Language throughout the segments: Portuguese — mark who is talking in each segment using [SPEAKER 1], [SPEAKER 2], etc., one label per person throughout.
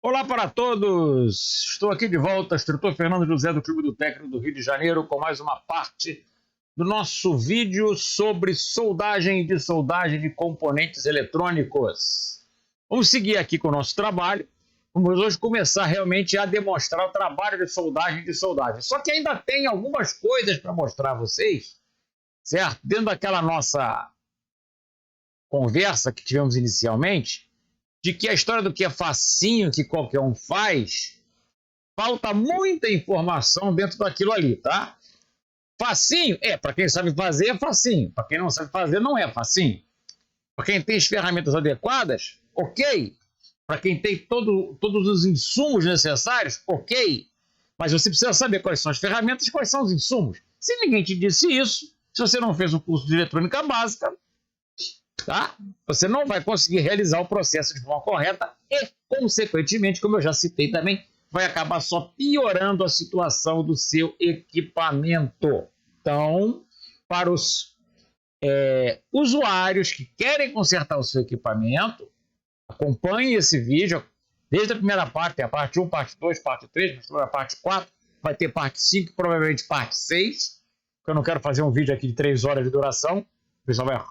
[SPEAKER 1] Olá para todos! Estou aqui de volta, instrutor Fernando José do Clube do Técnico do Rio de Janeiro, com mais uma parte do nosso vídeo sobre soldagem e dessoldagem de componentes eletrônicos. Vamos seguir aqui com o nosso trabalho. Vamos hoje começar realmente a demonstrar o trabalho de soldagem e dessoldagem. Só que ainda tem algumas coisas para mostrar a vocês, certo? Dentro daquela nossa conversa que tivemos inicialmente, de que a história do que é facinho, que qualquer um faz, falta muita informação dentro daquilo ali, tá? Facinho, para quem sabe fazer é facinho, para quem não sabe fazer não é facinho. Para quem tem as ferramentas adequadas, ok. Para quem tem todos os insumos necessários, ok. Mas você precisa saber quais são as ferramentas e quais são os insumos. Se ninguém te disse isso, se você não fez o curso de eletrônica básica, tá? Você não vai conseguir realizar o processo de forma correta e, consequentemente, como eu já citei também, vai acabar só piorando a situação do seu equipamento. Então, para os usuários que querem consertar o seu equipamento, acompanhe esse vídeo desde a primeira parte, tem a parte 1, parte 2, parte 3, a parte 4, vai ter parte 5, provavelmente parte 6, porque eu não quero fazer um vídeo aqui de 3 horas de duração, o pessoal vai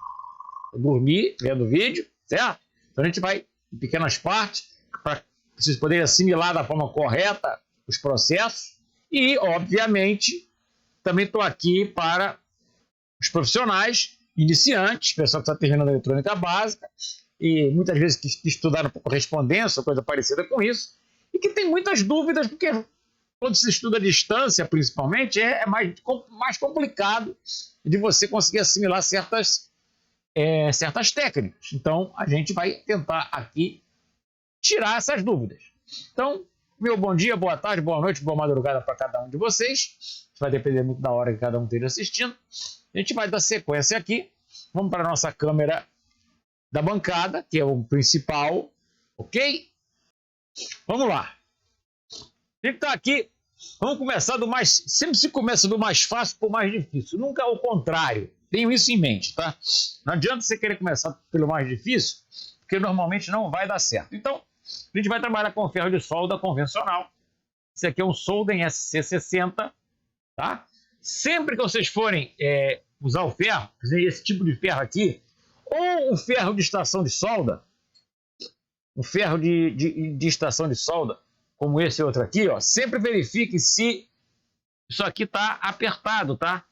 [SPEAKER 1] dormir vendo o vídeo, certo? Então a gente vai em pequenas partes para vocês poderem assimilar da forma correta os processos e, obviamente, também estou aqui para os profissionais, iniciantes, pessoal que está terminando a eletrônica básica e muitas vezes que estudaram por correspondência ou coisa parecida com isso e que tem muitas dúvidas porque quando se estuda à distância, principalmente, é mais complicado de você conseguir assimilar certas técnicas. Então, a gente vai tentar aqui tirar essas dúvidas. Então, meu bom dia, boa tarde, boa noite, boa madrugada para cada um de vocês. Isso vai depender muito da hora que cada um esteja assistindo. A gente vai dar sequência aqui. Vamos para a nossa câmera da bancada, que é o principal, ok? Vamos lá. A gente está aqui. Vamos começar do mais... Sempre se começa do mais fácil para o mais difícil. Nunca o contrário. Tenham isso em mente, tá? Não adianta você querer começar pelo mais difícil, porque normalmente não vai dar certo. Então, a gente vai trabalhar com ferro de solda convencional. Esse aqui é um Solden SC60, tá? Sempre que vocês forem usar o ferro, esse tipo de ferro aqui, ou um ferro de estação de solda, um ferro de estação de solda, como esse outro aqui, ó, sempre verifique se isso aqui está apertado, tá?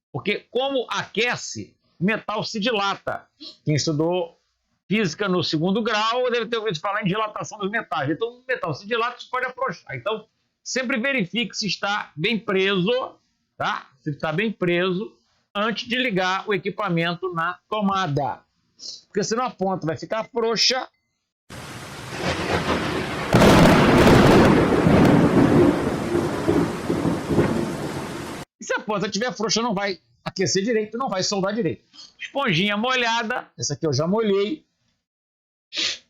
[SPEAKER 1] Porque como aquece, o metal se dilata. Quem estudou física no 2º grau deve ter ouvido falar em dilatação dos metais. Então, o metal se dilata, isso pode afrouxar. Então, sempre verifique se está bem preso, tá? Se está bem preso, antes de ligar o equipamento na tomada. Porque senão a ponta vai ficar frouxa. Se a ponta estiver frouxa, não vai aquecer direito, não vai soldar direito. Esponjinha molhada, essa aqui eu já molhei.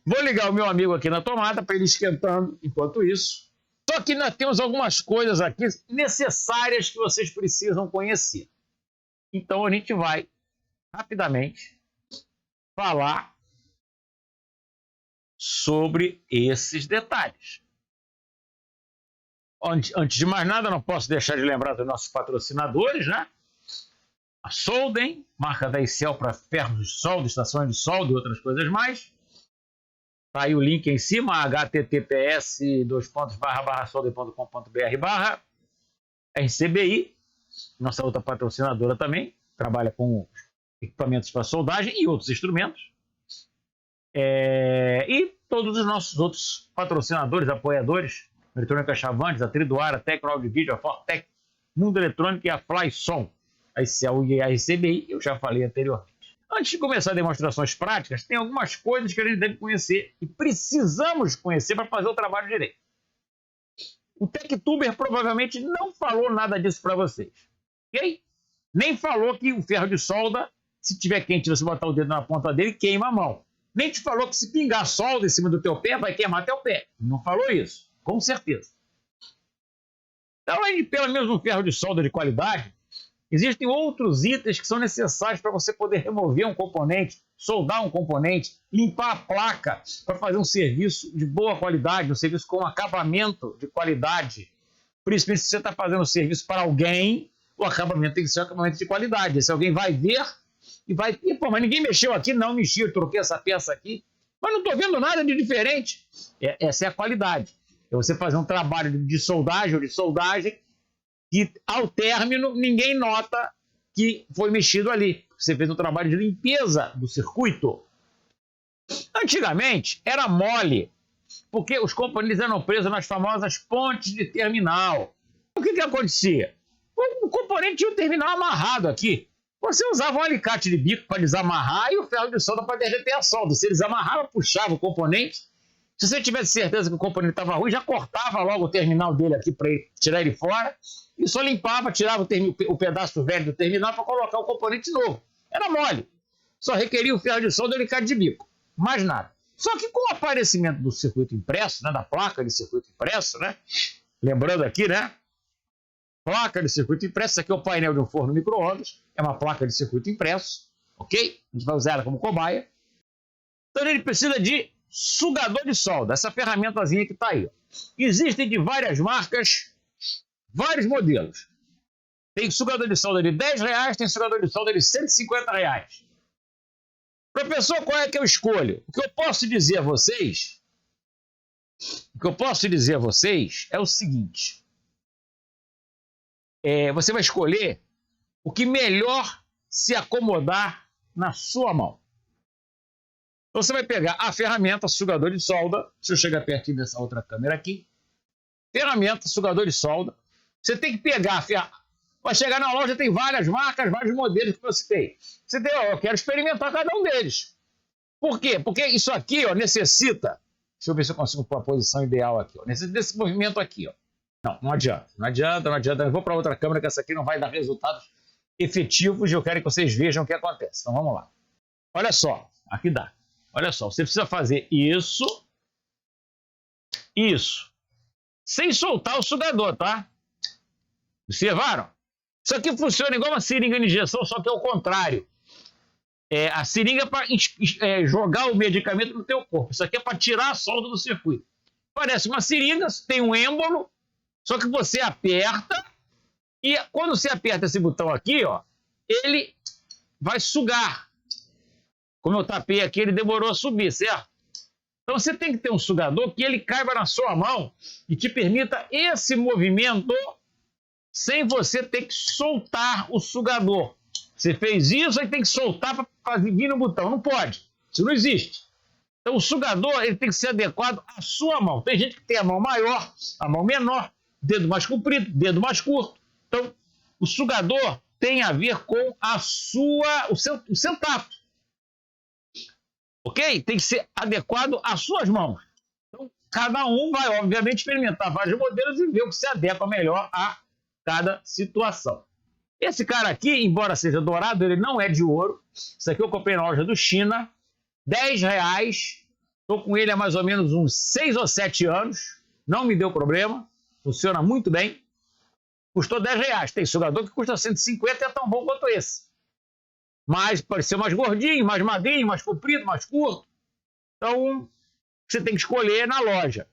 [SPEAKER 1] Vou ligar o meu amigo aqui na tomada para ele esquentando enquanto isso. Só que nós temos algumas coisas aqui necessárias que vocês precisam conhecer. Então a gente vai rapidamente falar sobre esses detalhes. Antes de mais nada, não posso deixar de lembrar dos nossos patrocinadores, né? A Solden, marca da Excel para ferros de solda, estações de solda e outras coisas mais. Tá aí o link em cima, https://solden.com.br/. RCBI, nossa outra patrocinadora também, trabalha com equipamentos para soldagem e outros instrumentos. E todos os nossos outros patrocinadores, apoiadores, Eletrônica Chavantes, a Triduara, a Tecno Audio Video, a Fortec, Mundo Eletrônico e a Flyson. A Excel e a RCBI, eu já falei anteriormente. Antes de começar demonstrações práticas, tem algumas coisas que a gente deve conhecer e precisamos conhecer para fazer o trabalho direito. O TechTuber provavelmente não falou nada disso para vocês, ok? Nem falou que o ferro de solda, se tiver quente, você botar o dedo na ponta dele, queima a mão. Nem te falou que se pingar solda em cima do teu pé, vai queimar teu pé. Não falou isso, com certeza. Então, além de pelo menos um ferro de solda de qualidade, existem outros itens que são necessários para você poder remover um componente soldar um componente, limpar a placa para fazer um serviço de boa qualidade, um serviço com acabamento de qualidade. Principalmente se você está fazendo um serviço para alguém, o acabamento tem que ser um acabamento de qualidade. Se alguém vai ver e vai... Pô, mas ninguém mexeu aqui? Não mexi, eu troquei essa peça aqui. Mas não estou vendo nada de diferente. Essa é a qualidade. É você fazer um trabalho de soldagem ou de soldagem que, ao término, ninguém nota que foi mexido ali. Você fez um trabalho de limpeza do circuito. Antigamente, era mole, porque os componentes eram presos nas famosas pontes de terminal. O que acontecia? O componente tinha o terminal amarrado aqui. Você usava um alicate de bico para desamarrar e o ferro de solda para derreter a solda. Se eles amarravam, puxava o componente. Se você tivesse certeza que o componente estava ruim, já cortava logo o terminal dele aqui para tirar ele fora e só limpava, tirava o pedaço velho do terminal para colocar o componente novo. Era mole. Só requeria o ferro de solda e o alicate de bico. Mais nada. Só que com o aparecimento do circuito impresso, né, da placa de circuito impresso, né? Lembrando aqui, né? Placa de circuito impresso, isso aqui é o painel de um forno micro-ondas, é uma placa de circuito impresso, ok? A gente vai usar ela como cobaia. Então a gente precisa de sugador de solda, essa ferramentazinha que está aí. Existem de várias marcas, vários modelos. Tem sugador de solda de R$10, tem sugador de solda de R$150. Professor, qual é que eu escolho? O que eu posso dizer a vocês, é o seguinte. Você vai escolher o que melhor se acomodar na sua mão. Então você vai pegar a ferramenta sugador de solda. Deixa eu chegar pertinho dessa outra câmera aqui. Ferramenta sugador de solda. Você tem que pegar a ferramenta. Vai chegar na loja, tem várias marcas, vários modelos que eu citei. Você tem, eu quero experimentar cada um deles. Por quê? Porque isso aqui, ó, necessita... Deixa eu ver se eu consigo pôr a posição ideal aqui. Ó. Necessita desse movimento aqui, ó. Não adianta. Eu vou para outra câmera que essa aqui não vai dar resultados efetivos e eu quero que vocês vejam o que acontece. Então vamos lá. Olha só, aqui dá. Olha só, você precisa fazer isso, sem soltar o sugador, tá? Observaram? Isso aqui funciona igual uma seringa de injeção, só que é o contrário. A seringa é para jogar o medicamento no teu corpo. Isso aqui é para tirar a solda do circuito. Parece uma seringa, tem um êmbolo, só que você aperta e quando você aperta esse botão aqui, ó, ele vai sugar. Como eu tapei aqui, ele demorou a subir, certo? Então você tem que ter um sugador que ele caiba na sua mão e te permita esse movimento sem você ter que soltar o sugador. Você fez isso, aí tem que soltar para vir no botão. Não pode. Isso não existe. Então o sugador ele tem que ser adequado à sua mão. Tem gente que tem a mão maior, a mão menor, dedo mais comprido, dedo mais curto. Então o sugador tem a ver com o seu tato. Ok? Tem que ser adequado às suas mãos. Então cada um vai, obviamente, experimentar vários modelos e ver o que se adequa melhor a cada situação. Esse cara aqui, embora seja dourado, ele não é de ouro. Isso aqui eu comprei na loja do China. R$10. Estou com ele há mais ou menos uns 6 ou 7 anos. Não me deu problema. Funciona muito bem. Custou R$10. Tem sugador que custa 150 e é tão bom quanto esse. Mas pode ser mais gordinho, mais magrinho, mais comprido, mais curto. Então, você tem que escolher na loja.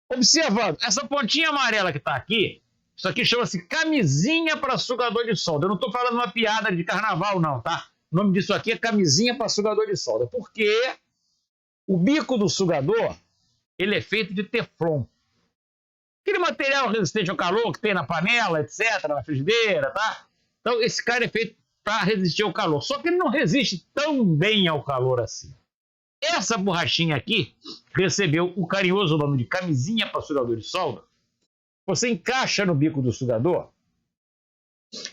[SPEAKER 1] Observando, essa pontinha amarela que está aqui, isso aqui chama-se camisinha para sugador de solda. Eu não estou falando uma piada de carnaval, não, tá? O nome disso aqui é camisinha para sugador de solda. Porque o bico do sugador, ele é feito de teflon. Aquele material resistente ao calor que tem na panela, etc., na frigideira, tá? Então, esse cara é feito para resistir ao calor. Só que ele não resiste tão bem ao calor assim. Essa borrachinha aqui recebeu o carinhoso nome de camisinha para sugador de solda. Você encaixa no bico do sugador,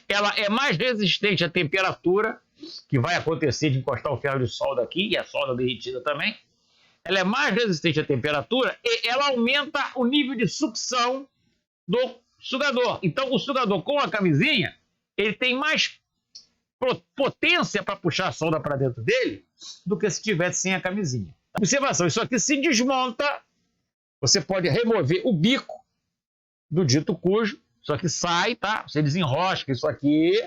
[SPEAKER 1] ela é mais resistente à temperatura, que vai acontecer de encostar o ferro de solda aqui, e a solda derretida também. Ela é mais resistente à temperatura e ela aumenta o nível de sucção do sugador. Então, o sugador com a camisinha, ele tem mais potência para puxar a solda para dentro dele do que se tivesse sem a camisinha. Observação, isso aqui se desmonta, você pode remover o bico do dito cujo, isso aqui sai, tá? Você desenrosca isso aqui,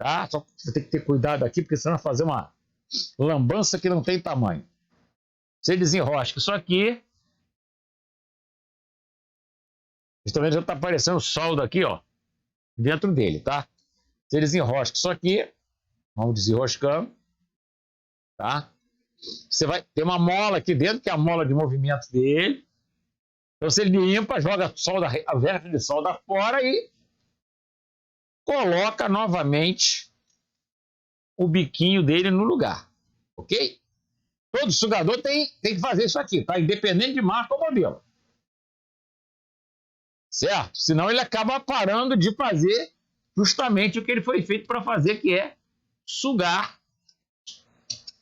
[SPEAKER 1] tá? Só você tem que ter cuidado aqui, porque senão vai fazer uma lambança que não tem tamanho. Você desenrosca isso aqui. Vocês também já está aparecendo soldo aqui, ó, dentro dele, tá? Você desenrosca isso aqui. Vamos desenroscando, tá? Você vai ter uma mola aqui dentro, que é a mola de movimento dele. Então você limpa, joga a vértice de solda fora e coloca novamente o biquinho dele no lugar, ok? Todo sugador tem que fazer isso aqui, tá? Independente de marca ou modelo. Certo? Senão ele acaba parando de fazer justamente o que ele foi feito para fazer, que é sugar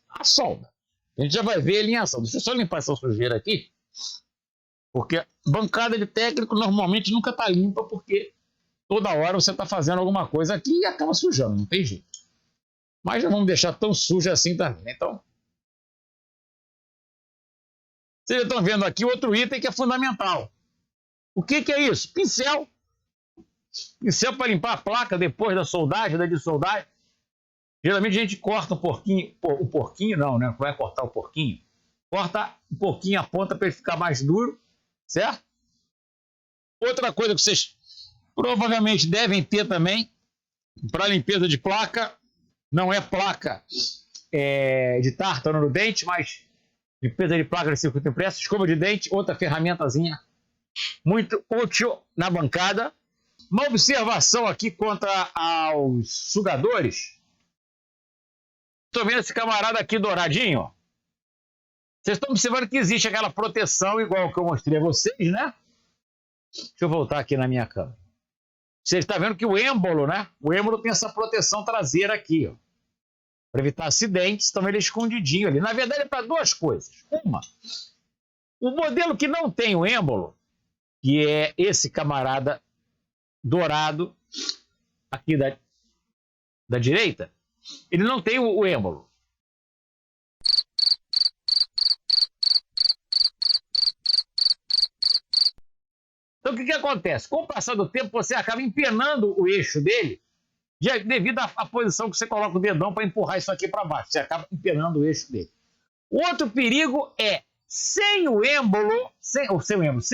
[SPEAKER 1] a solda. A gente já vai ver ele em ação. Deixa eu só limpar essa sujeira aqui, porque bancada de técnico normalmente nunca está limpa, porque toda hora você está fazendo alguma coisa aqui e acaba sujando, não tem jeito. Mas não vamos deixar tão suja assim também. Então, vocês estão vendo aqui outro item que é fundamental. O que é isso? Pincel. Pincel para limpar a placa depois da soldagem, da dessoldagem. Geralmente a gente corta o porquinho não, né? Vai cortar o porquinho. Corta um pouquinho a ponta para ele ficar mais duro, certo? Outra coisa que vocês provavelmente devem ter também para limpeza de placa, não é placa de tártaro no dente, mas limpeza de placa de circuito impresso, escova de dente, outra ferramentazinha muito útil na bancada. Uma observação aqui contra aos sugadores. Estou vendo esse camarada aqui douradinho, ó. Vocês estão observando que existe aquela proteção igual que eu mostrei a vocês, né? Deixa eu voltar aqui na minha câmera. Você está vendo que o êmbolo, né? O êmbolo tem essa proteção traseira aqui, ó. Para evitar acidentes, então ele é escondidinho ali. Na verdade é para duas coisas. Uma, o modelo que não tem o êmbolo, que é esse camarada dourado aqui da direita, ele não tem o êmbolo. Então o que acontece? Com o passar do tempo você acaba empenando o eixo dele devido à posição que você coloca o dedão para empurrar isso aqui para baixo. Você acaba empenando o eixo dele. O outro perigo é, sem o êmbolo, sem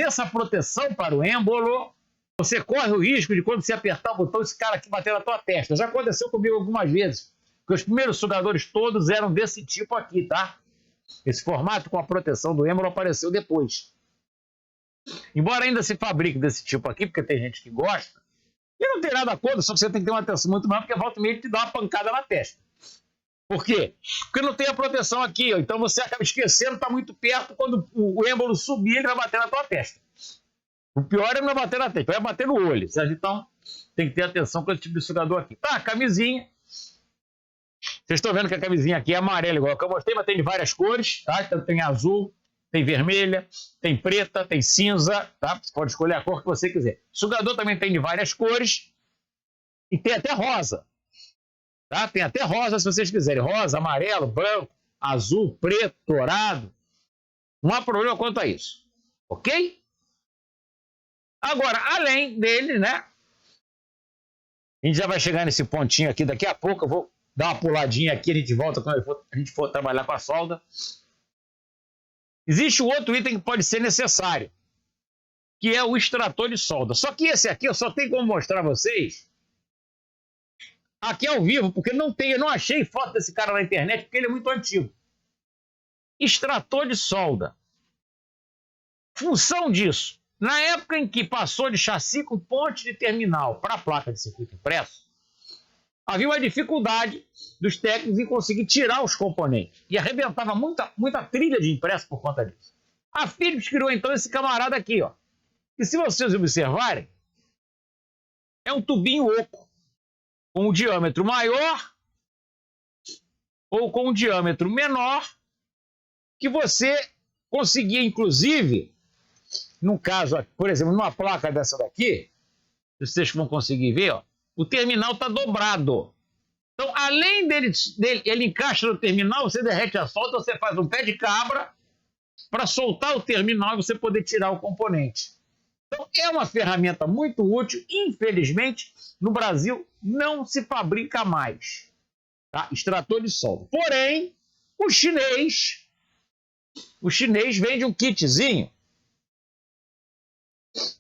[SPEAKER 1] essa proteção para o êmbolo, você corre o risco de quando você apertar o botão, esse cara aqui bater na tua testa. Já aconteceu comigo algumas vezes, porque os primeiros sugadores todos eram desse tipo aqui, tá? Esse formato com a proteção do êmbolo apareceu depois. Embora ainda se fabrique desse tipo aqui, porque tem gente que gosta, e não tem nada contra, só que você tem que ter uma atenção muito maior, porque volta e meia te dá uma pancada na testa. Por quê? Porque não tem a proteção aqui, ó, então você acaba esquecendo, está muito perto, quando o êmbolo subir, ele vai bater na tua testa. O pior é não bater na testa, vai bater no olho, certo? Então tem que ter atenção com esse tipo de sugador aqui. Tá, camisinha. Vocês estão vendo que a camisinha aqui é amarela, igual que eu mostrei, mas tem de várias cores, tá? Então tem azul, tem vermelha, tem preta, tem cinza, tá? Você pode escolher a cor que você quiser. O sugador também tem de várias cores e tem até rosa, tá? Tem até rosa se vocês quiserem. Rosa, amarelo, branco, azul, preto, dourado. Não há problema quanto a isso, ok? Agora, além dele, né? A gente já vai chegar nesse pontinho aqui daqui a pouco. Eu vou dar uma puladinha aqui, a gente volta quando a gente for trabalhar com a solda. Existe outro item que pode ser necessário, que é o extrator de solda. Só que esse aqui eu só tenho como mostrar a vocês aqui ao vivo, porque eu não achei foto desse cara na internet, porque ele é muito antigo. Extrator de solda. Função disso. Na época em que passou de chassi com ponte de terminal para a placa de circuito impresso, havia uma dificuldade dos técnicos em conseguir tirar os componentes. E arrebentava muita trilha de impresso por conta disso. A Philips criou então esse camarada aqui, ó. E se vocês observarem, é um tubinho oco, com um diâmetro maior ou com um diâmetro menor, que você conseguia, inclusive, no caso, por exemplo, numa placa dessa daqui, vocês vão conseguir ver, ó, o terminal está dobrado. Então, além dele, ele encaixa no terminal, você derrete a solda, você faz um pé de cabra para soltar o terminal e você poder tirar o componente. Então, é uma ferramenta muito útil. Infelizmente, no Brasil não se fabrica mais, tá? Extrator de solda. Porém, o chinês vende um kitzinho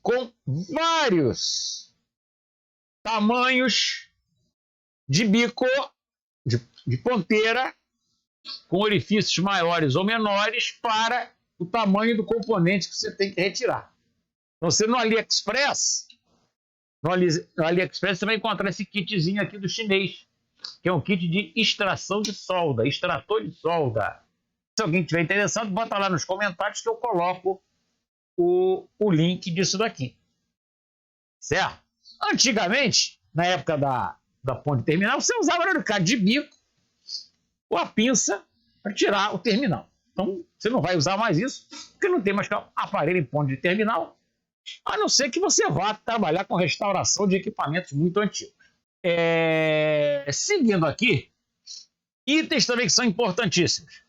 [SPEAKER 1] com vários tamanhos de bico, de ponteira, com orifícios maiores ou menores para o tamanho do componente que você tem que retirar. Então, você no AliExpress, você vai encontrar esse kitzinho aqui do chinês, que é um kit de extração de solda, extrator de solda. Se alguém tiver interessado, bota lá nos comentários que eu coloco o link disso daqui. Certo? Antigamente, na época da ponte terminal, você usava o alicate de bico ou a pinça para tirar o terminal. Então, você não vai usar mais isso, porque não tem mais aparelho em ponte de terminal, a não ser que você vá trabalhar com restauração de equipamentos muito antigos. Seguindo aqui, itens também que são importantíssimos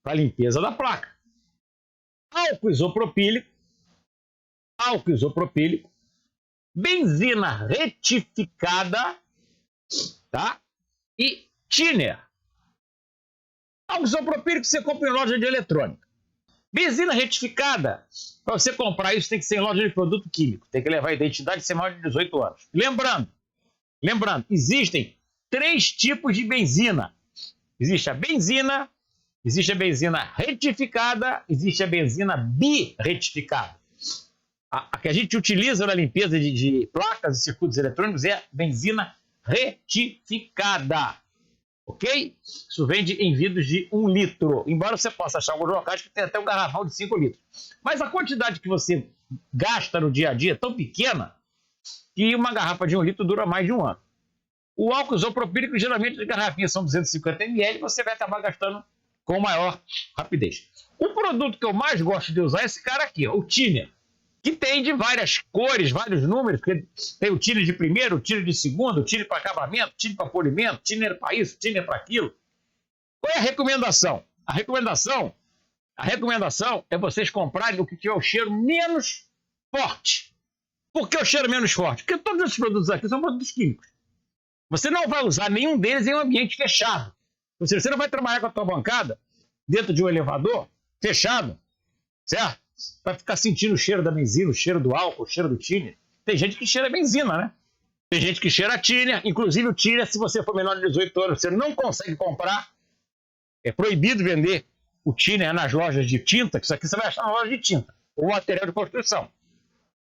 [SPEAKER 1] para a limpeza da placa. Álcool isopropílico, benzina retificada, tá? E thinner. Álcool isopropílico você compra em loja de eletrônica. Benzina retificada, para você comprar isso tem que ser em loja de produto químico, tem que levar a identidade e ser maior de 18 anos. Lembrando, existem 3 tipos de benzina. Existe a benzina retificada, existe a benzina birretificada. A que a gente utiliza na limpeza de placas e circuitos eletrônicos é a benzina retificada. Ok? Isso vende em vidros de 1 litro. Embora você possa achar alguns locais que tem até um garrafão de 5 litros. Mas a quantidade que você gasta no dia a dia é tão pequena que uma garrafa de 1 litro dura mais de 1 ano. O álcool isopropílico, geralmente as garrafinhas são 250 ml, você vai acabar gastando com maior rapidez. O produto que eu mais gosto de usar é esse cara aqui, ó, o thinner, que tem de várias cores, vários números, porque tem o thinner de primeiro, o thinner de segundo, o thinner para acabamento, thinner para polimento, thinner para isso, thinner para aquilo. Qual é a recomendação? A recomendação é vocês comprarem o que tiver o cheiro menos forte. Por que o cheiro menos forte? Porque todos esses produtos aqui são produtos químicos. Você não vai usar nenhum deles em um ambiente fechado. Ou seja, você não vai trabalhar com a tua bancada dentro de um elevador fechado, certo? Vai ficar sentindo o cheiro da benzina, o cheiro do álcool, o cheiro do thinner. Tem gente que cheira benzina, né? Tem gente que cheira thinner. Inclusive o thinner, se você for menor de 18 anos, você não consegue comprar. É proibido vender o thinner nas lojas de tinta, que isso aqui você vai achar na loja de tinta, ou material de construção.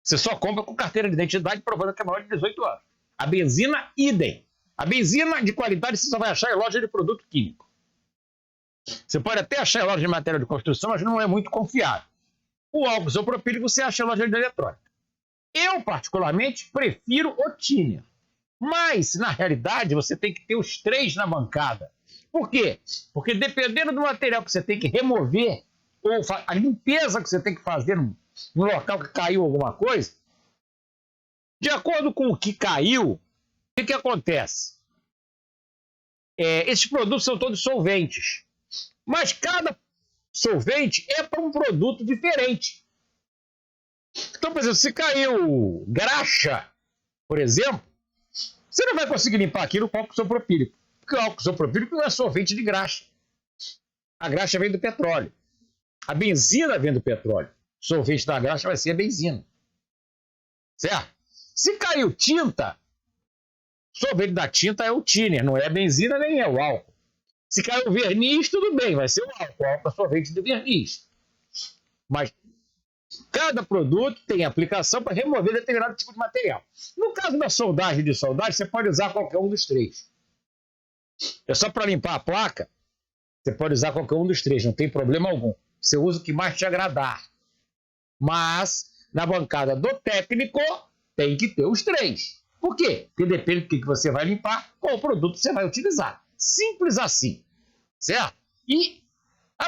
[SPEAKER 1] Você só compra com carteira de identidade provando que é maior de 18 anos. A benzina, idem. A benzina de qualidade você só vai achar em loja de produto químico. Você pode até achar em loja de material de construção, mas não é muito confiável. O álcool isopropílico você acha em loja de eletrônica. Eu, particularmente, prefiro o thinner. Mas, na realidade, você tem que ter os 3 na bancada. Por quê? Porque dependendo do material que você tem que remover, ou a limpeza que você tem que fazer no local que caiu alguma coisa, de acordo com o que caiu, o que acontece? Esses produtos são todos solventes. Mas cada solvente é para um produto diferente. Então, por exemplo, se caiu graxa, por exemplo, você não vai conseguir limpar aquilo com álcool isopropílico. Porque o álcool isopropílico não é solvente de graxa. A graxa vem do petróleo. A benzina vem do petróleo. O solvente da graxa vai ser a benzina. Certo? Se caiu tinta, o solvente da tinta é o thinner, não é a benzina nem é o álcool. Se caiu verniz, tudo bem, vai ser o álcool. O álcool é solvente de verniz. Mas cada produto tem aplicação para remover determinado tipo de material. No caso da soldagem de soldagem, você pode usar qualquer um dos 3. É só para limpar a placa, você pode usar qualquer um dos 3, não tem problema algum. Você usa o que mais te agradar. Mas, na bancada do técnico, tem que ter os 3. Por quê? Porque depende do que você vai limpar, qual produto você vai utilizar. Simples assim. Certo?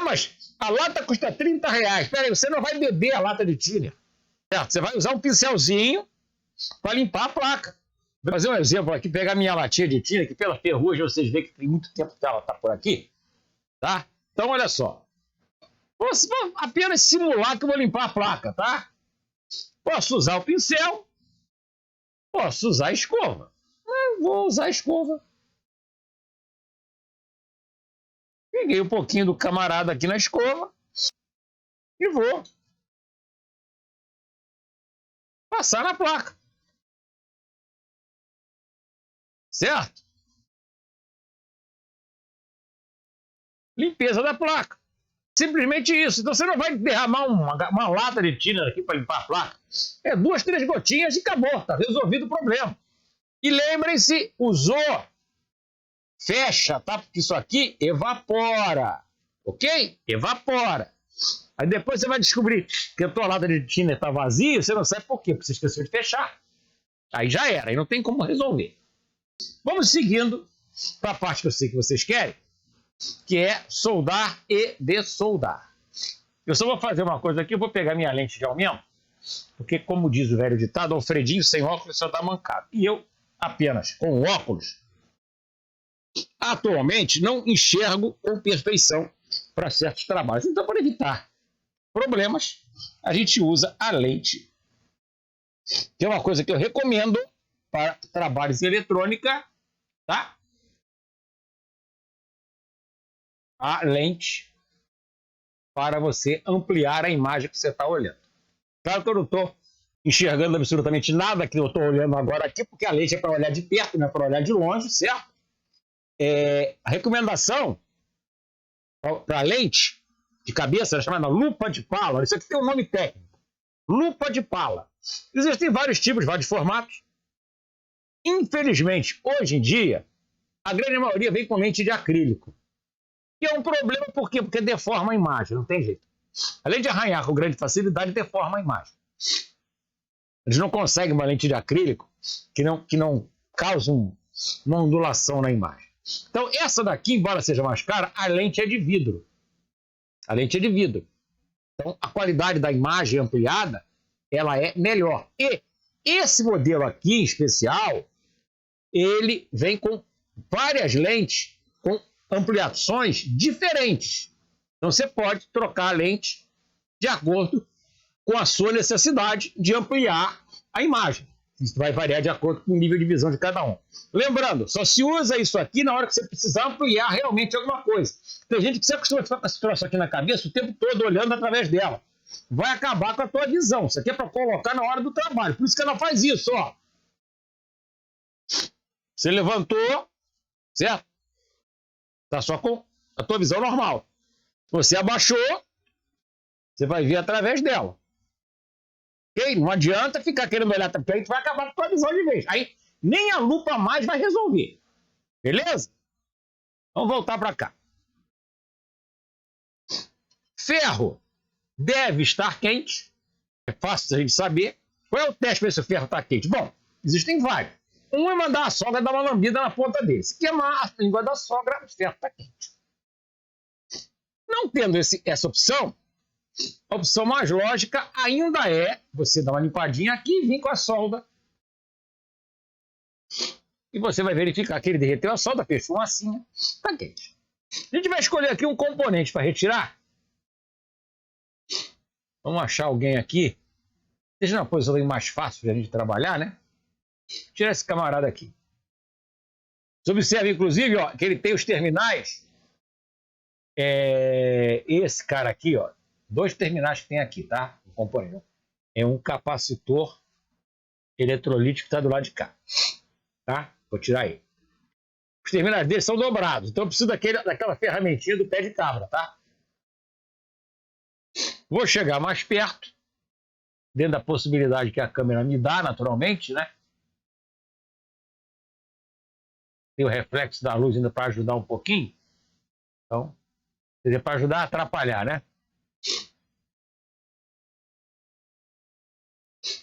[SPEAKER 1] Mas a lata custa R$30. Peraí, você não vai beber a lata de thinner. Certo? Você vai usar um pincelzinho para limpar a placa. Vou fazer um exemplo aqui, pegar minha latinha de thinner, que pela ferrugem vocês veem que tem muito tempo que ela está por aqui. Tá? Então, olha só. Vou apenas simular que eu vou limpar a placa, tá? Posso usar o pincel, posso usar a escova. Eu vou usar a escova. Peguei um pouquinho do camarada aqui na escova e vou passar na placa. Certo? Limpeza da placa. Simplesmente isso. Então você não vai derramar uma lata de thinner aqui para limpar a placa. É 2, 3 gotinhas e acabou. Está resolvido o problema. E lembrem-se, usou, fecha, tá? Porque isso aqui evapora. Ok? Evapora. Aí depois você vai descobrir que a tua lata de thinner está vazia, você não sabe por quê, porque você esqueceu de fechar. Aí já era, aí não tem como resolver. Vamos seguindo para a parte que eu sei que vocês querem, que é soldar e dessoldar. Eu só vou fazer uma coisa aqui, eu vou pegar minha lente de aumento, porque como diz o velho ditado, Alfredinho sem óculos só dá mancado. E eu, apenas com óculos, atualmente não enxergo com perfeição para certos trabalhos. Então, para evitar problemas, a gente usa a lente, que é uma coisa que eu recomendo para trabalhos em eletrônica, tá? A lente para você ampliar a imagem que você está olhando. Claro que eu não estou enxergando absolutamente nada que eu estou olhando agora aqui, porque a lente é para olhar de perto, não é para olhar de longe, certo? A recomendação para a lente de cabeça é chamada lupa de pala. Isso aqui tem um nome técnico. Lupa de pala. Existem vários tipos, vários formatos. Infelizmente, hoje em dia, a grande maioria vem com lente de acrílico. Que é um problema, por quê? Porque deforma a imagem, não tem jeito. Além de arranhar com grande facilidade, deforma a imagem. Eles não conseguem uma lente de acrílico que não causa uma ondulação na imagem. Então, essa daqui, embora seja mais cara, a lente é de vidro. A lente é de vidro. Então, a qualidade da imagem ampliada, ela é melhor. E esse modelo aqui, em especial, ele vem com várias lentes com ampliações diferentes. Então, você pode trocar a lente de acordo com a sua necessidade de ampliar a imagem. Isso vai variar de acordo com o nível de visão de cada um. Lembrando, só se usa isso aqui na hora que você precisar ampliar realmente alguma coisa. Tem gente que se acostuma a ficar com esse troço aqui na cabeça o tempo todo olhando através dela. Vai acabar com a tua visão. Isso aqui é para colocar na hora do trabalho. Por isso que ela faz isso, ó. Você levantou, certo? Está só com a tua visão normal. Você abaixou, você vai ver através dela. Ok? Não adianta ficar querendo olhar para frente, vai acabar com a tua visão de vez. Aí nem a lupa mais vai resolver. Beleza? Vamos voltar para cá. Ferro deve estar quente. É fácil da gente saber. Qual é o teste para ver se o ferro está quente? Bom, existem vários. Um é mandar a sogra dar uma lambida na ponta dele. Se queimar a língua da sogra, o ferro está quente. Não tendo essa opção, a opção mais lógica ainda é você dar uma limpadinha aqui e vir com a solda. E você vai verificar que ele derreteu a solda, fechou uma massinha, está quente. A gente vai escolher aqui um componente para retirar. Vamos achar alguém aqui. Seja uma posição mais fácil de a gente trabalhar, né? Tirar esse camarada aqui. Você observa, inclusive, ó, que ele tem os terminais. Esse cara aqui, ó. 2 terminais que tem aqui, tá? O componente. É um capacitor eletrolítico que está do lado de cá. Tá? Vou tirar ele. Os terminais dele são dobrados. Então eu preciso daquela ferramentinha do pé de cabra, tá? Vou chegar mais perto. Dentro da possibilidade que a câmera me dá, naturalmente, né? Tem o reflexo da luz ainda para ajudar um pouquinho. Então, seria para ajudar a atrapalhar, né?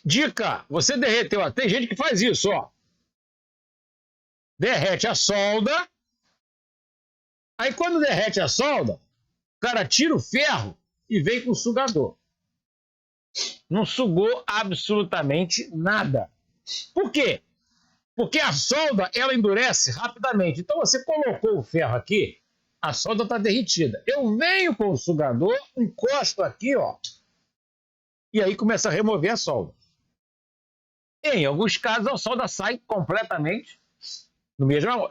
[SPEAKER 1] Dica, você derreteu, tem gente que faz isso, ó. Derrete a solda. Aí quando derrete a solda, o cara tira o ferro e vem com o sugador. Não sugou absolutamente nada. Por quê? Porque a solda, ela endurece rapidamente. Então você colocou o ferro aqui, a solda está derretida. Eu venho com o sugador, encosto aqui, ó. E aí começa a remover a solda. Em alguns casos, a solda sai completamente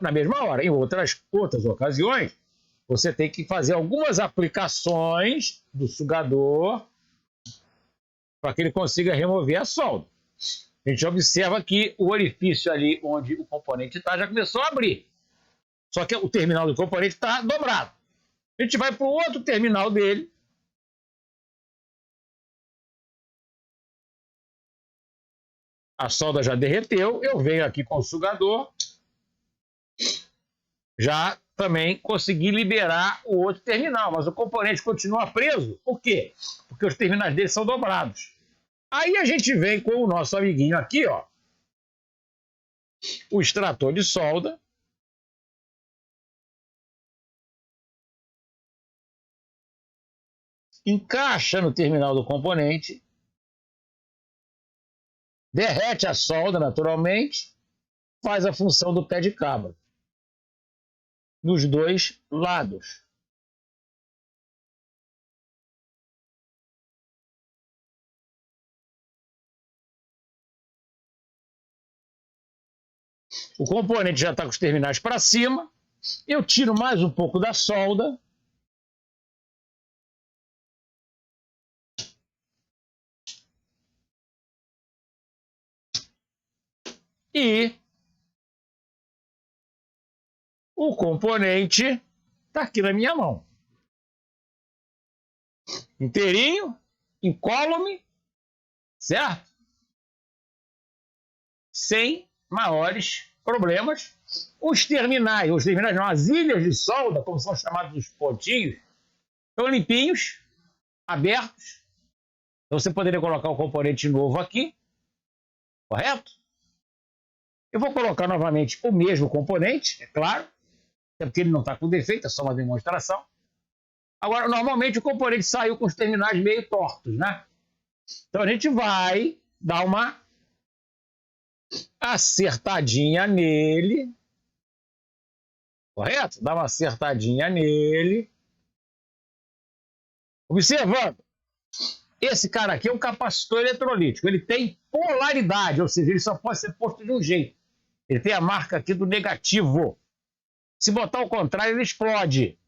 [SPEAKER 1] na mesma hora. Em outras ocasiões, você tem que fazer algumas aplicações do sugador para que ele consiga remover a solda. A gente observa que o orifício ali onde o componente está já começou a abrir. Só que o terminal do componente está dobrado. A gente vai para o outro terminal dele. A solda já derreteu. Eu venho aqui com o sugador. Já também consegui liberar o outro terminal, mas o componente continua preso. Por quê? Porque os terminais dele são dobrados. Aí a gente vem com o nosso amiguinho aqui, ó, o extrator de solda. Encaixa no terminal do componente. Derrete a solda naturalmente. Faz a função do pé de cabra nos dois lados. O componente já está com os terminais para cima. Eu tiro mais um pouco da solda. E o componente está aqui na minha mão. Inteirinho, incólume, certo? Sem maiores problemas. Os terminais não, as ilhas de solda, como são chamados os pontinhos, estão limpinhos, abertos. Então você poderia colocar o componente novo aqui, correto? Eu vou colocar novamente o mesmo componente, é claro, até porque ele não está com defeito, é só uma demonstração. Agora, normalmente o componente saiu com os terminais meio tortos, né? Então a gente vai dar uma acertadinha nele, correto? Dá uma acertadinha nele. Observando, esse cara aqui é um capacitor eletrolítico. Ele tem polaridade, ou seja, ele só pode ser posto de um jeito. Ele tem a marca aqui do negativo. Se botar o contrário, ele explode.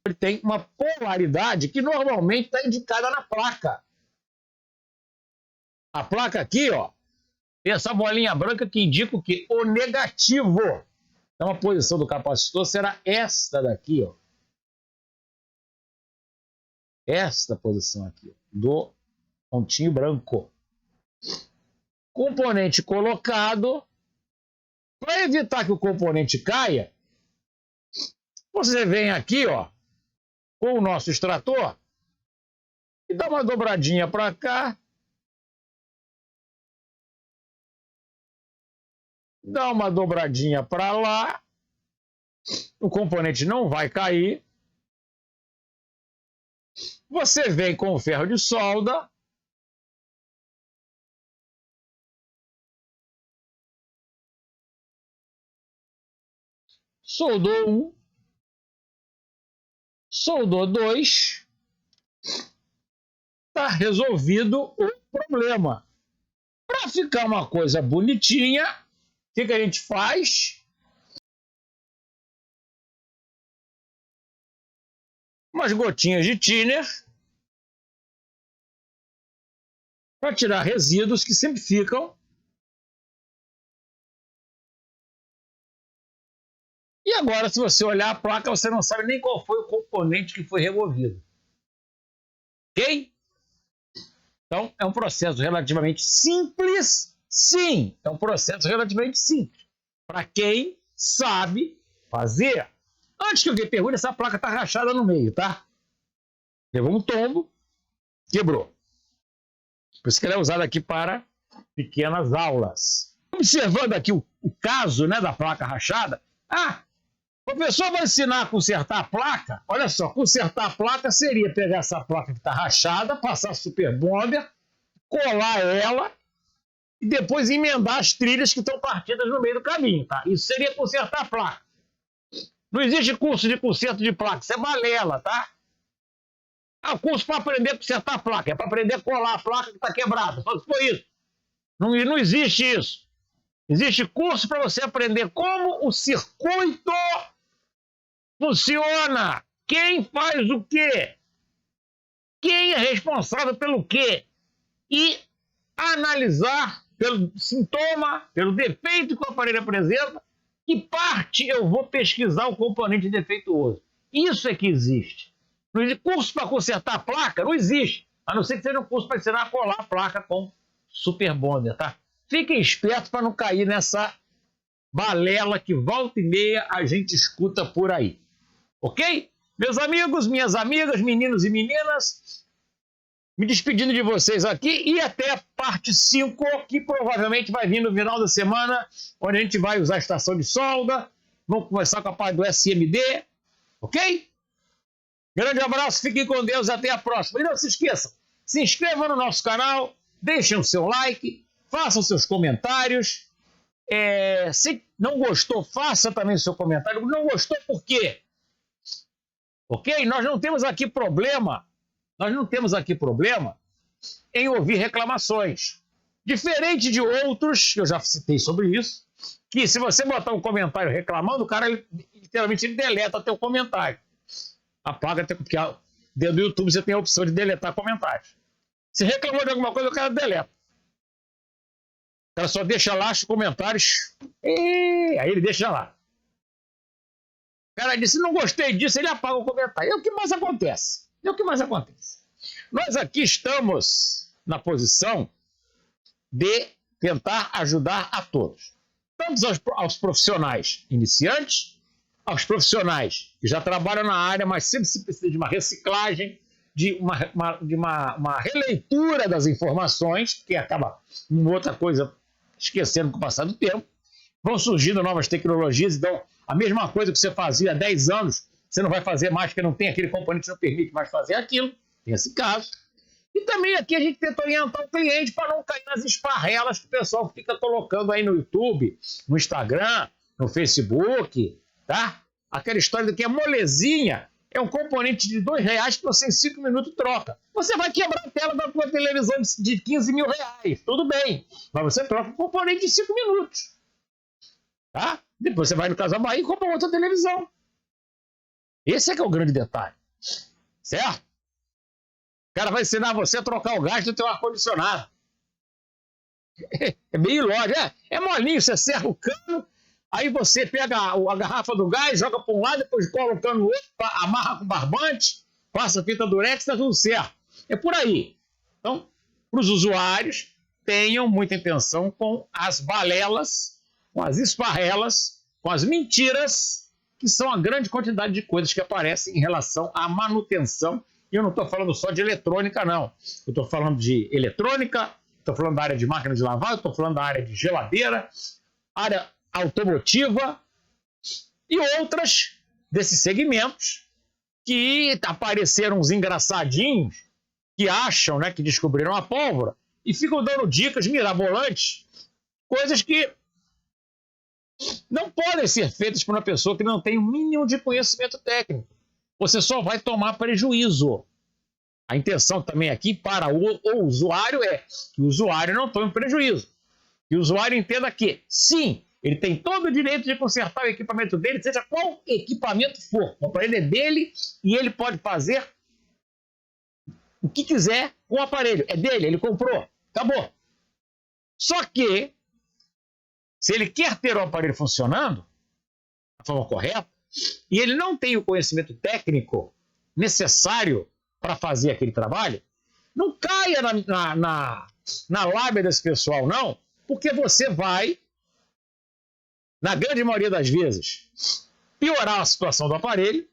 [SPEAKER 1] Ele tem uma polaridade que normalmente está indicada na placa. A placa aqui, ó, tem essa bolinha branca que indica o quê? O negativo. Então a posição do capacitor será esta daqui, ó. Esta posição aqui, ó, do pontinho branco. Componente colocado. Para evitar que o componente caia, você vem aqui, ó, com o nosso extrator e dá uma dobradinha para cá. Dá uma dobradinha para lá. O componente não vai cair. Você vem com o ferro de solda. Soldou um. Soldou dois. Está resolvido o problema. Para ficar uma coisa bonitinha, o que a gente faz? Umas gotinhas de thinner para tirar resíduos que sempre ficam. E agora, se você olhar a placa, você não sabe nem qual foi o componente que foi removido. Ok? Então, é um processo relativamente simples. Sim, é um processo relativamente simples. Para quem sabe fazer. Antes que alguém pergunte, essa placa está rachada no meio, tá? Levou um tombo, quebrou. Por isso que ela é usada aqui para pequenas aulas. Observando aqui o caso, né, da placa rachada. O professor vai ensinar a consertar a placa. Olha só, consertar a placa seria pegar essa placa que está rachada, passar super bonder, colar ela e depois emendar as trilhas que estão partidas no meio do caminho, tá? Isso seria consertar a placa. Não existe curso de conserto de placa, isso é balela, tá? O curso para aprender a consertar a placa, é para aprender a colar a placa que está quebrada, só se for isso. Não existe isso. Existe curso para você aprender como o circuito funciona. Quem faz o quê? Quem é responsável pelo quê? E analisar pelo sintoma, pelo defeito que o aparelho apresenta, que parte eu vou pesquisar o componente defeituoso. Isso é que existe. Não existe curso para consertar a placa, não existe. A não ser que seja um curso para ensinar a colar a placa com Super Bonder, tá? Fiquem espertos para não cair nessa balela que volta e meia a gente escuta por aí. Ok? Meus amigos, minhas amigas, meninos e meninas, me despedindo de vocês aqui e até a parte 5, que provavelmente vai vir no final da semana, onde a gente vai usar a estação de solda, vamos conversar com a parte do SMD, ok? Grande abraço, fiquem com Deus, até a próxima. E não se esqueçam, se inscrevam no nosso canal, deixem o seu like, façam seus comentários. Se não gostou, faça também o seu comentário. Não gostou por quê? Ok? Nós não temos aqui problema em ouvir reclamações. Diferente de outros, que eu já citei sobre isso, que se você botar um comentário reclamando, o cara literalmente ele deleta teu comentário. Apaga, porque dentro do YouTube você tem a opção de deletar comentários. Se reclamou de alguma coisa, o cara deleta. O cara só deixa lá os comentários. Aí ele deixa lá. O cara disse, não gostei disso, ele apaga o comentário. É o que mais acontece. Nós aqui estamos na posição de tentar ajudar a todos. Tanto aos profissionais iniciantes, aos profissionais que já trabalham na área, mas sempre se precisa de uma reciclagem, de uma releitura das informações, que acaba uma outra coisa esquecendo com o passar do tempo. Vão surgindo novas tecnologias, então a mesma coisa que você fazia há 10 anos, você não vai fazer mais, porque não tem aquele componente que não permite mais fazer aquilo. Tem esse caso. E também aqui a gente tenta orientar o cliente para não cair nas esparrelas que o pessoal fica colocando aí no YouTube, no Instagram, no Facebook, tá? Aquela história do que é molezinha, é um componente de R$2 que você em 5 minutos troca. Você vai quebrar a tela da tua televisão de R$15 mil, tudo bem, mas você troca um componente de 5 minutos. Tá? Depois você vai no Casa Bahia e compra outra televisão. Esse é que é o grande detalhe. Certo? O cara vai ensinar você a trocar o gás do teu ar-condicionado. É meio ilógico. É molinho, você serra o cano, aí você pega a garrafa do gás, joga para um lado, depois cola o cano no outro, amarra com barbante, passa fita durex, está tudo certo. É por aí. Então, para os usuários, tenham muita atenção com as balelas, com as esparrelas, com as mentiras, que são a grande quantidade de coisas que aparecem em relação à manutenção. E eu não estou falando só de eletrônica, não. Eu estou falando de eletrônica, estou falando da área de máquina de lavar, estou falando da área de geladeira, área automotiva e outras desses segmentos que apareceram uns engraçadinhos que acham, né, que descobriram a pólvora e ficam dando dicas mirabolantes, coisas que não podem ser feitas por uma pessoa que não tem o mínimo de conhecimento técnico. Você só vai tomar prejuízo. A intenção também aqui para o usuário é que o usuário não tome prejuízo. Que o usuário entenda que, sim, ele tem todo o direito de consertar o equipamento dele, seja qual equipamento for. O aparelho é dele e ele pode fazer o que quiser com o aparelho. É dele, ele comprou. Acabou. Só que, se ele quer ter o aparelho funcionando da forma correta, e ele não tem o conhecimento técnico necessário para fazer aquele trabalho, não caia na lábia desse pessoal, não, porque você vai, na grande maioria das vezes, piorar a situação do aparelho,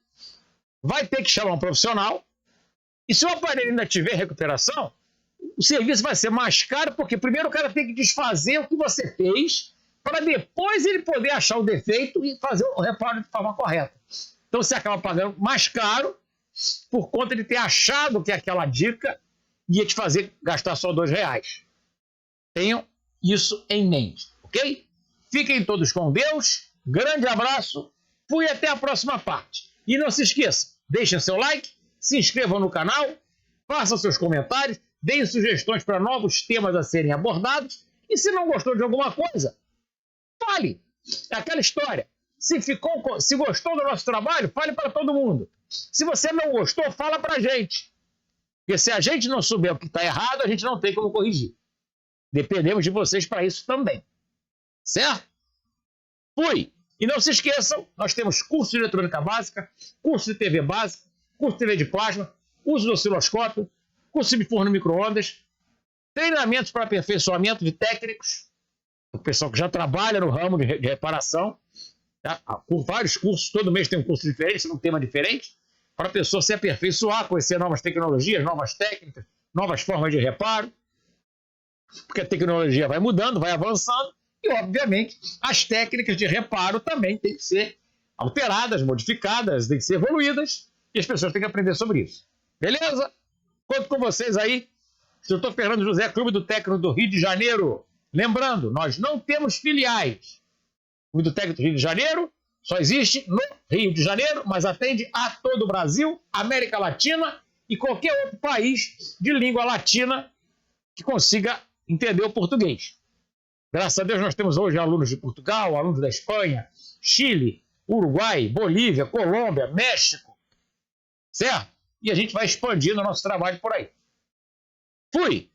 [SPEAKER 1] vai ter que chamar um profissional, e se o aparelho ainda tiver recuperação, o serviço vai ser mais caro, porque primeiro o cara tem que desfazer o que você fez, para depois ele poder achar o defeito e fazer o reparo de forma correta. Então você acaba pagando mais caro por conta de ter achado que aquela dica ia te fazer gastar só R$2. Tenham isso em mente, ok? Fiquem todos com Deus, grande abraço, fui até a próxima parte. E não se esqueçam, deixem seu like, se inscrevam no canal, façam seus comentários, deem sugestões para novos temas a serem abordados E se não gostou de alguma coisa, fale. É aquela história. Se gostou do nosso trabalho, fale para todo mundo. Se você não gostou, fala para a gente. Porque se a gente não souber o que está errado, a gente não tem como corrigir. Dependemos de vocês para isso também. Certo? Fui! E não se esqueçam, nós temos curso de eletrônica básica, curso de TV básica, curso de TV de plasma, uso do osciloscópio, curso de forno micro-ondas, treinamentos para aperfeiçoamento de técnicos, o pessoal que já trabalha no ramo de reparação, tá? Com vários cursos, todo mês tem um curso diferente, um tema diferente, para a pessoa se aperfeiçoar, conhecer novas tecnologias, novas técnicas, novas formas de reparo, porque a tecnologia vai mudando, vai avançando, e, obviamente, as técnicas de reparo também têm que ser alteradas, modificadas, têm que ser evoluídas, e as pessoas têm que aprender sobre isso. Beleza? Conto com vocês aí. Instrutor Fernando José, Clube do Técnico do Rio de Janeiro. Lembrando, nós não temos filiais. O Clube do Técnico do Rio de Janeiro só existe no Rio de Janeiro, mas atende a todo o Brasil, América Latina e qualquer outro país de língua latina que consiga entender o português. Graças a Deus nós temos hoje alunos de Portugal, alunos da Espanha, Chile, Uruguai, Bolívia, Colômbia, México, certo? E a gente vai expandindo o nosso trabalho por aí. Fui!